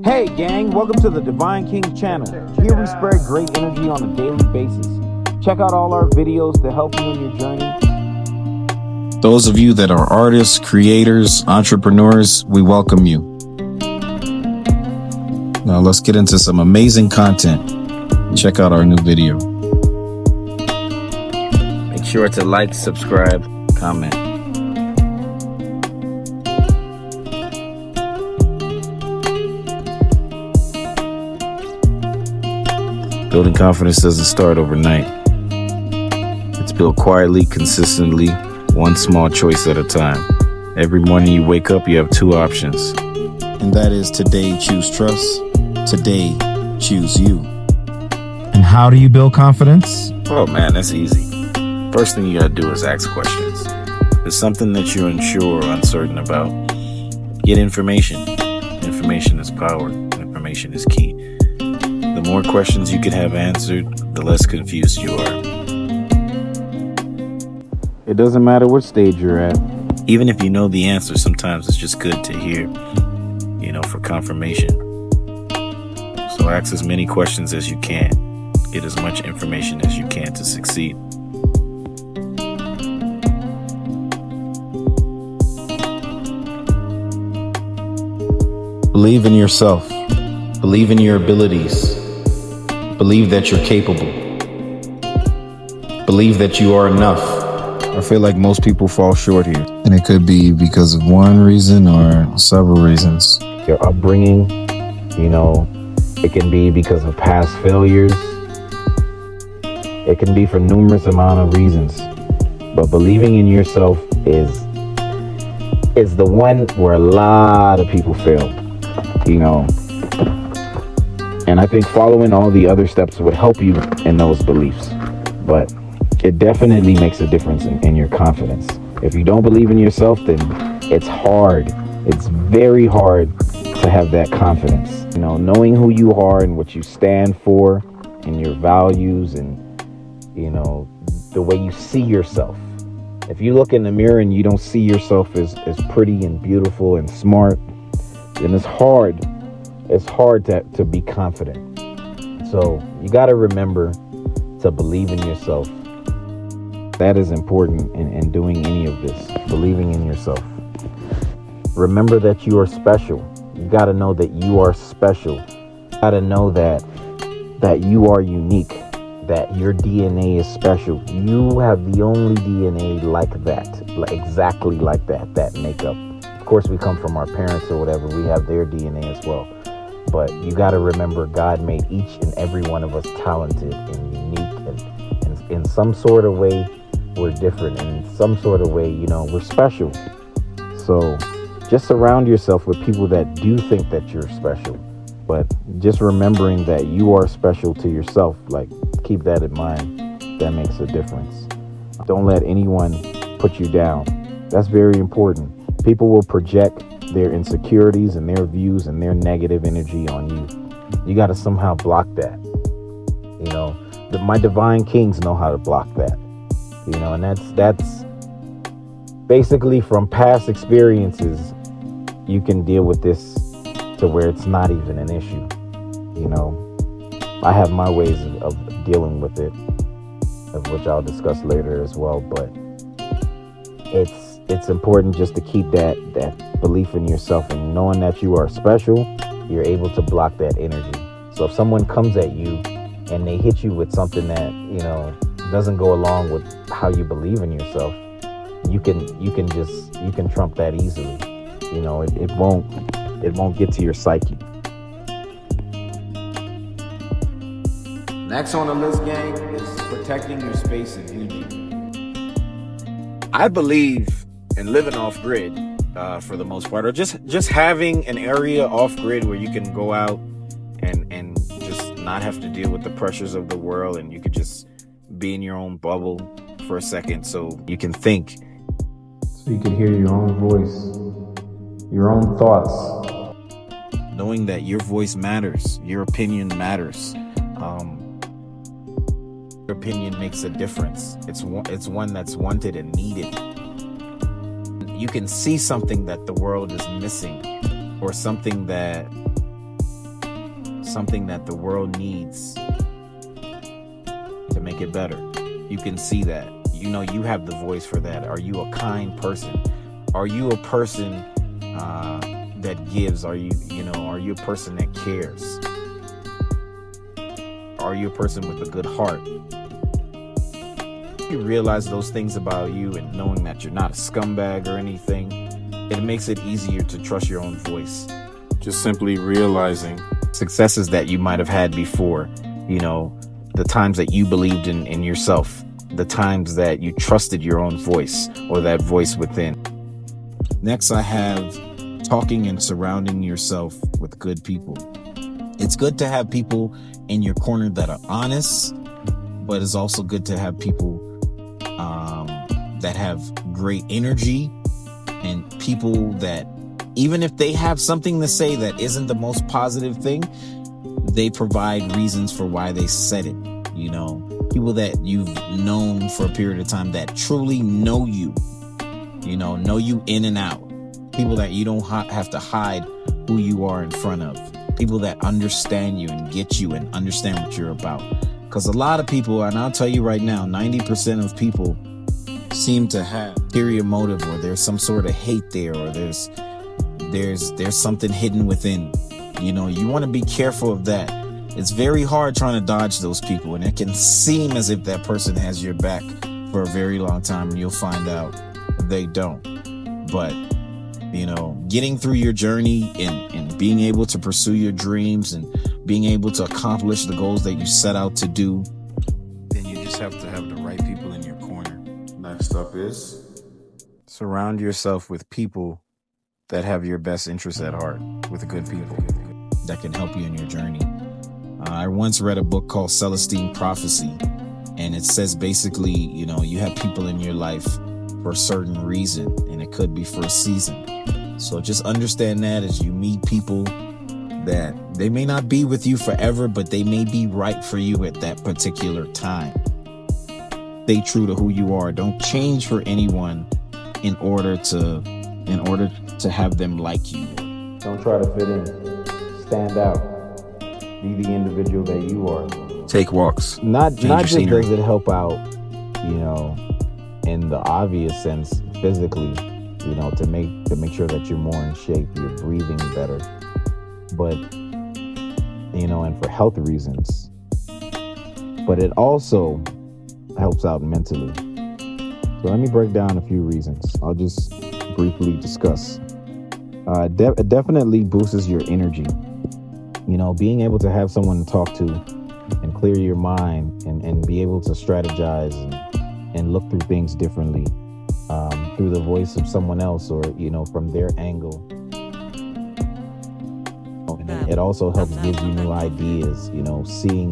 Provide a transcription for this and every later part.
Hey gang, welcome to the Divine King channel. Here we spread great energy on a daily basis. Check out all our videos to help you in your journey. Those of you that are artists, creators, entrepreneurs, we welcome you. Now let's get into some amazing content. Check out our new video. Make sure to like, subscribe, comment. Building confidence doesn't start overnight. It's built quietly, consistently, one small choice at a time. Every morning you wake up, you have two options. And that is today choose trust, today choose you. And how do you build confidence? Oh man, that's easy. First thing you gotta do is ask questions. If it's something that you're unsure or uncertain about, get information. Information is power. Information is key. The more questions you can have answered, the less confused you are. It doesn't matter what stage you're at. Even if you know the answer, sometimes it's just good to hear, for confirmation. So ask as many questions as you can. Get as much information as you can to succeed. Believe in yourself. Believe in your abilities. Believe that you're capable. Believe that you are enough. I feel like most people fall short here. And it could be because of one reason or several reasons. Your upbringing, it can be because of past failures. It can be for numerous amount of reasons. But believing in yourself is the one where a lot of people fail, And I think following all the other steps would help you in those beliefs. But it definitely makes a difference in your confidence. If you don't believe in yourself, then it's hard. It's very hard to have that confidence. Knowing who you are and what you stand for and your values and, the way you see yourself. If you look in the mirror and you don't see yourself as pretty and beautiful and smart, then it's hard. It's hard to be confident. So you got to remember to believe in yourself. That is important in doing any of this, believing in yourself. Remember that you are special. You got to know that you are special. You got to know that you are unique, that your DNA is special. You have the only DNA like that, exactly like that makeup. Of course, we come from our parents or whatever. We have their DNA as well. But you got to remember God made each and every one of us talented and unique. And in some sort of way, we're different. And in some sort of way, we're special. So just surround yourself with people that do think that you're special. But just remembering that you are special to yourself, keep that in mind. That makes a difference. Don't let anyone put you down. That's very important. People will project their insecurities and their views and their negative energy on you. You got to somehow block that. My divine kings know how to block that. And that's basically from past experiences. You can deal with this to where it's not even an issue. I have my ways of dealing with it, of which I'll discuss later as well. But it's important just to keep that belief in yourself and knowing that you are special. You're able to block that energy. So if someone comes at you and they hit you with something that doesn't go along with how you believe in yourself, you can trump that easily. It won't get to your psyche. Next on the list, gang, is protecting your space and energy. I believe in living off grid for the most part, or just having an area off grid where you can go out and just not have to deal with the pressures of the world, and you could just be in your own bubble for a second so you can think. So you can hear your own voice, your own thoughts. Knowing that your voice matters, your opinion matters. Your opinion makes a difference. It's one that's wanted and needed. You can see something that the world is missing, or something that something that the world needs to make it better. You can see that. You know, you have the voice for that. Are you a kind person? Are you a person that gives? Are you a person that cares? Are you a person with a good heart? You realize those things about you, and knowing that you're not a scumbag or anything, it makes it easier to trust your own voice. Just simply realizing successes that you might have had before, you know, the times that you believed in yourself, the times that you trusted your own voice or that voice within. Next, I have talking and surrounding yourself with good people. It's good to have people in your corner that are honest, but it's also good to have people that have great energy, and people that, even if they have something to say that isn't the most positive thing, they provide reasons for why they said it. You know, people that you've known for a period of time that truly know you in and out. People that you don't have to hide who you are in front of. People that understand you and get you and understand what you're about. Because a lot of people, and I'll tell you right now, 90% of people seem to have ulterior motive, or there's some sort of hate there, or there's something hidden within. You know, you want to be careful of that. It's very hard trying to dodge those people, and it can seem as if that person has your back for a very long time, and you'll find out they don't. But, you know, getting through your journey and being able to pursue your dreams and being able to accomplish the goals that you set out to do, then you just have to have the right people in your corner. Next up is surround yourself with people that have your best interests at heart, with good people that can help you in your journey. I once read a book called Celestine Prophecy, and it says basically, you know, you have people in your life for a certain reason, and it could be for a season. So just understand that as you meet people, that they may not be with you forever, but they may be right for you at that particular time. Stay true to who you are. Don't change for anyone in order to have them like you. Don't try to fit in. Stand out. Be the individual that you are. Take walks. Not just scenery. does it help out, you know, in the obvious sense physically, you know, to make sure that you're more in shape, you're breathing better, but, you know, and for health reasons. But it also helps out mentally. So let me break down a few reasons. I'll just briefly discuss. It definitely boosts your energy. You know, being able to have someone to talk to and clear your mind and be able to strategize and look through things differently through the voice of someone else, or, you know, from their angle. And it also helps give you new ideas, you know, seeing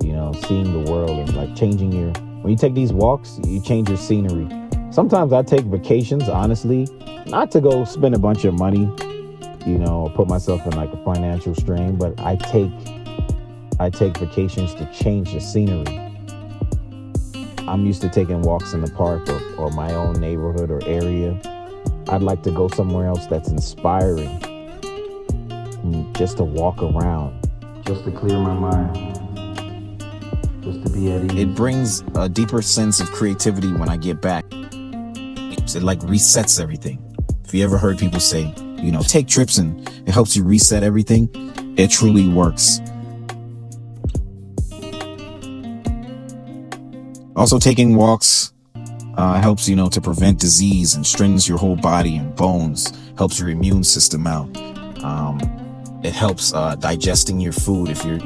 the world, and like when you take these walks, you change your scenery. Sometimes I take vacations, honestly, not to go spend a bunch of money, you know, or put myself in like a financial strain, but I take vacations to change the scenery. I'm used to taking walks in the park or my own neighborhood or area. I'd like to go somewhere else that's inspiring, just to walk around, just to clear my mind, just to be at ease. It brings a deeper sense of creativity when I get back. It like resets everything. If you ever heard people say, you know, take trips and it helps you reset everything, it truly works. Also, taking walks helps, you know, to prevent disease and strengthens your whole body and bones, helps your immune system out. It helps digesting your food if you're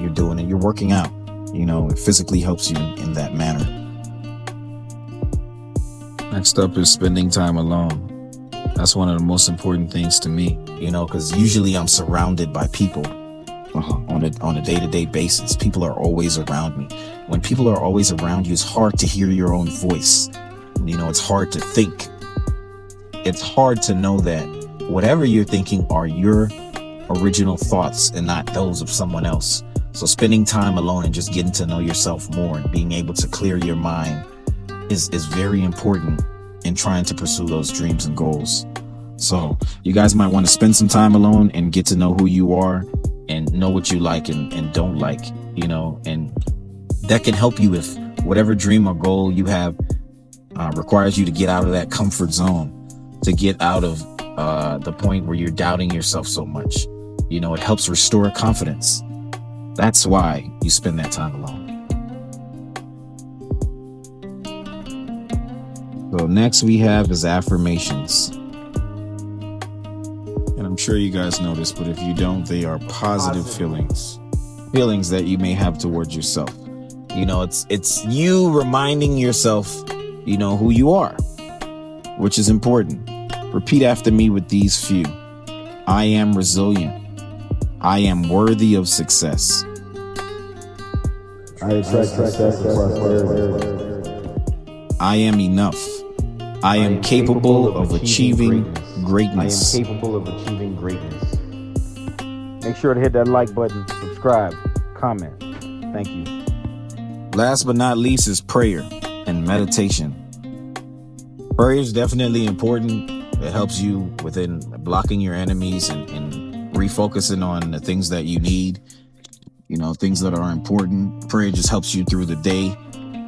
doing it, you're working out, you know, it physically helps you in that manner. Next up is spending time alone. That's one of the most important things to me, you know, because usually I'm surrounded by people on a day-to-day basis. People are always around me. When people are always around you, it's hard to hear your own voice. You know, it's hard to think. It's hard to know that whatever you're thinking are your original thoughts and not those of someone else. So spending time alone and just getting to know yourself more and being able to clear your mind is very important in trying to pursue those dreams and goals. So you guys might want to spend some time alone and get to know who you are and know what you like and don't like, you know, and that can help you if whatever dream or goal you have requires you to get out of that comfort zone, to get out of the point where you're doubting yourself so much. You know, it helps restore confidence. That's why you spend that time alone. So next we have is affirmations. And I'm sure you guys know this, but if you don't, they are positive feelings that you may have towards yourself. You know, it's you reminding yourself, you know, who you are, which is important. Repeat after me with these few. I am resilient. I am worthy of success. I attract success and prosperity. I am enough. I am capable of achieving greatness. I am capable of achieving greatness. Make sure to hit that like button, subscribe, comment. Thank you. Last but not least is prayer and meditation. Prayer is definitely important. It helps you within blocking your enemies and refocusing on the things that you need, you know, things that are important. Prayer just helps you through the day.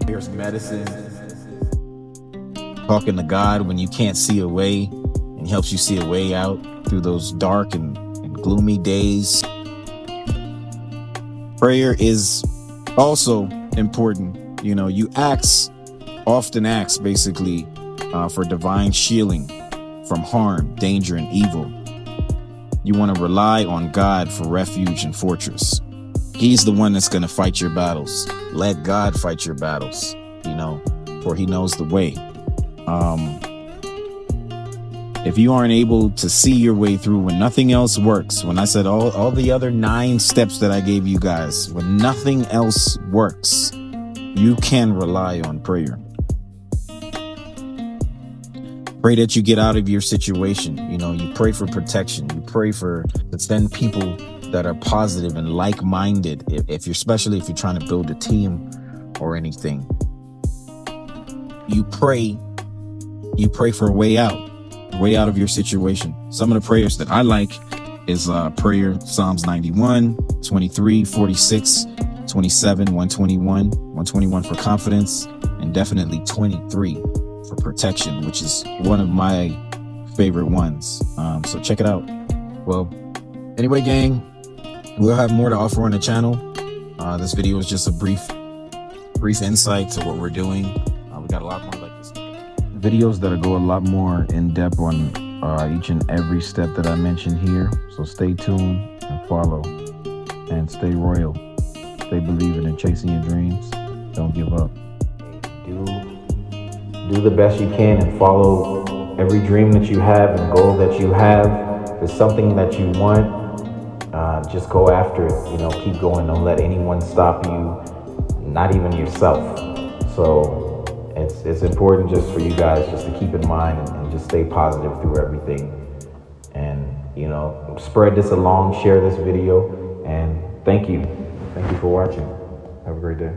Prayer's medicine. Talking to God when you can't see a way, and helps you see a way out through those dark and gloomy days. Prayer is also important. You know, you often ask basically for divine shielding from harm, danger, and evil. You want to rely on God for refuge and fortress. He's the one that's going to fight your battles. Let God fight your battles, you know, for he knows the way. If you aren't able to see your way through when nothing else works, when I said all the other 9 steps that I gave you guys, when nothing else works, you can rely on prayer. Pray that you get out of your situation. You know, you pray for protection. You pray to send people that are positive and like-minded. Especially if you're trying to build a team or anything, you pray for a way out of your situation. Some of the prayers that I like is prayer Psalms 91, 23, 46, 27, 121, 121 for confidence, and definitely 23 for protection, which is one of my favorite ones. So check it out. Well, anyway, gang, we'll have more to offer on the channel. This video is just a brief insight to what we're doing. We got a lot more like this. Videos that'll go a lot more in depth on each and every step that I mentioned here. So stay tuned and follow, and stay royal. Stay believing and chasing your dreams. Don't give up. Do the best you can and follow every dream that you have and goal that you have. If there's something that you want, just go after it. You know, keep going. Don't let anyone stop you, not even yourself. So it's important just for you guys just to keep in mind and just stay positive through everything. And, you know, spread this along, share this video, and thank you. Thank you for watching. Have a great day.